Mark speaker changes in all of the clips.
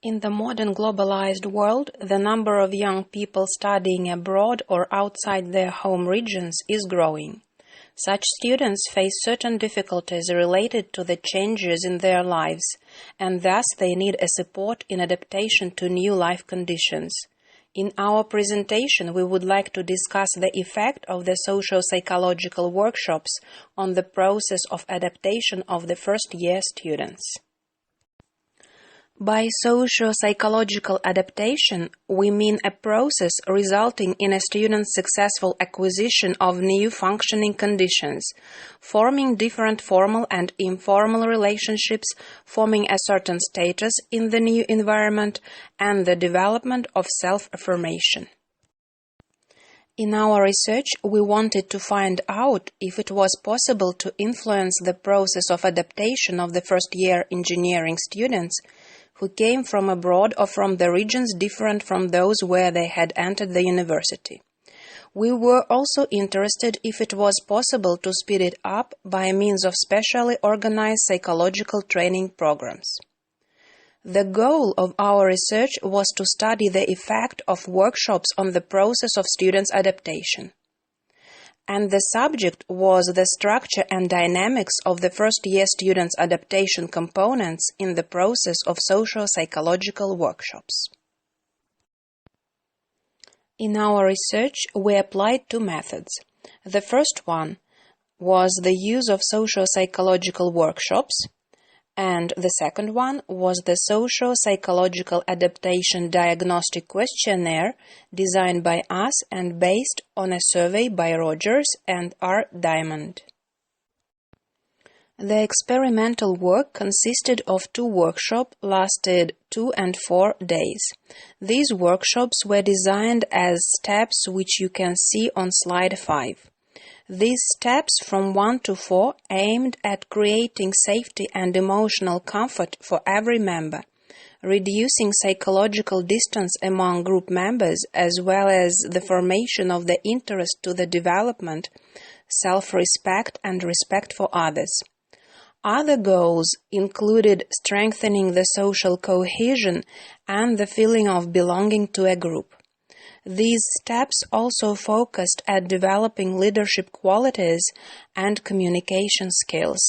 Speaker 1: In the modern globalized world, the number of young people studying abroad or outside their home regions is growing. Such students face certain difficulties related to the changes in their lives, and thus they need a support in adaptation to new life conditions. In our presentation, we would like to discuss the effect of the socio-psychological workshops on the process of adaptation of the first-year students. By socio-psychological adaptation, we mean a process resulting in a student's successful acquisition of new functioning conditions, forming different formal and informal relationships, forming a certain status in the new environment, and the development of self-affirmation. In our research, we wanted to find out if it was possible to influence the process of adaptation of the first-year engineering students who came from abroad or from the regions different from those where they had entered the university. We were also interested if it was possible to speed it up by means of specially organized psychological training programs. The goal of our research was to study the effect of workshops on the process of students' adaptation. And the subject was the structure and dynamics of the first-year students' adaptation components in the process of socio-psychological workshops. In our research, we applied two methods. The first one was the use of socio-psychological workshops, and the second one was the Socio-Psychological Adaptation Diagnostic Questionnaire designed by us and based on a survey by Rogers and R. Diamond. The experimental work consisted of two workshops, lasted 2 and 4 days. These workshops were designed as steps which you can see on slide 5. These steps from 1 to 4 aimed at creating safety and emotional comfort for every member, reducing psychological distance among group members, as well as the formation of the interest to the development, self-respect and respect for others. Other goals included strengthening the social cohesion and the feeling of belonging to a group. These steps also focused at developing leadership qualities and communication skills.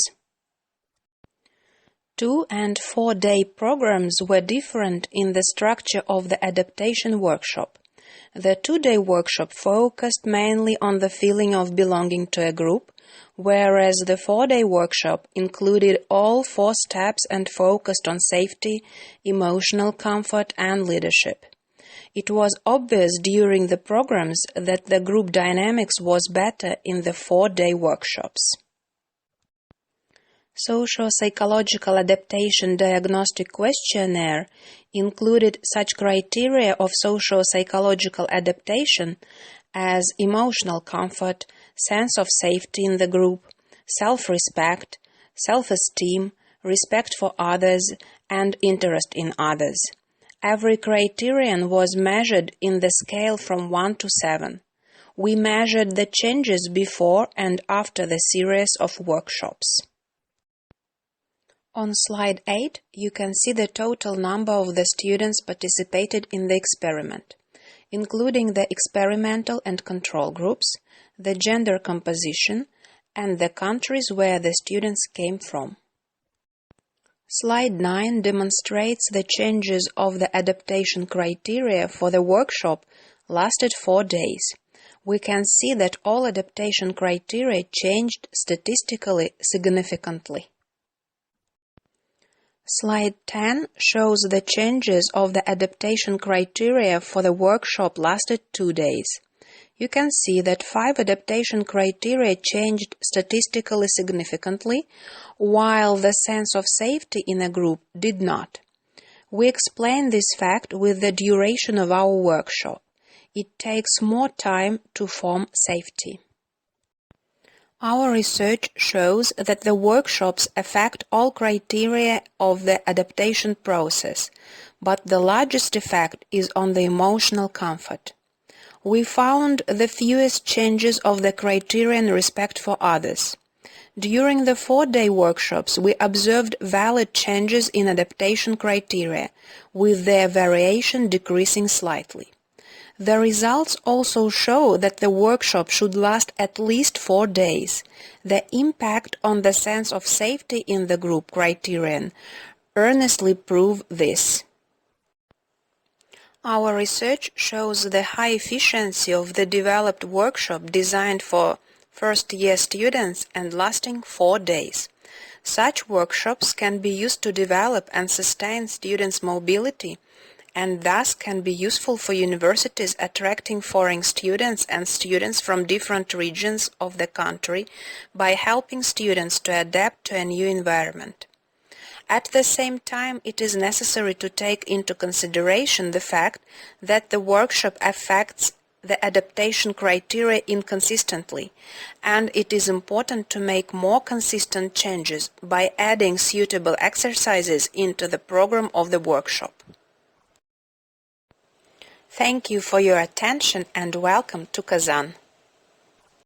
Speaker 1: 2- and 4-day programs were different in the structure of the adaptation workshop. The 2-day workshop focused mainly on the feeling of belonging to a group, whereas the 4-day workshop included all 4 steps and focused on safety, emotional comfort, and leadership. It was obvious during the programs that the group dynamics was better in the 4-day workshops. Socio-psychological adaptation diagnostic questionnaire included such criteria of socio-psychological adaptation as emotional comfort, sense of safety in the group, self-respect, self-esteem, respect for others, and interest in others. Every criterion was measured in the scale from 1 to 7. We measured the changes before and after the series of workshops. On slide 8, you can see the total number of the students participated in the experiment, including the experimental and control groups, the gender composition, and the countries where the students came from. Slide 9 demonstrates the changes of the adaptation criteria for the workshop lasted 4 days. We can see that all adaptation criteria changed statistically significantly. Slide 10 shows the changes of the adaptation criteria for the workshop lasted 2 days. You can see that 5 adaptation criteria changed statistically significantly, while the sense of safety in a group did not. We explain this fact with the duration of our workshop. It takes more time to form safety. Our research shows that the workshops affect all criteria of the adaptation process, but the largest effect is on the emotional comfort. We found the fewest changes of the criterion respect for others. During the 4-day workshops, we observed valid changes in adaptation criteria, with their variation decreasing slightly. The results also show that the workshop should last at least 4 days. The impact on the sense of safety in the group criterion earnestly prove this. Our research shows the high efficiency of the developed workshop designed for first-year students and lasting 4 days. Such workshops can be used to develop and sustain students' mobility and thus can be useful for universities attracting foreign students and students from different regions of the country by helping students to adapt to a new environment. At the same time, it is necessary to take into consideration the fact that the workshop affects the adaptation criteria inconsistently, and it is important to make more consistent changes by adding suitable exercises into the program of the workshop. Thank you for your attention and welcome to Kazan.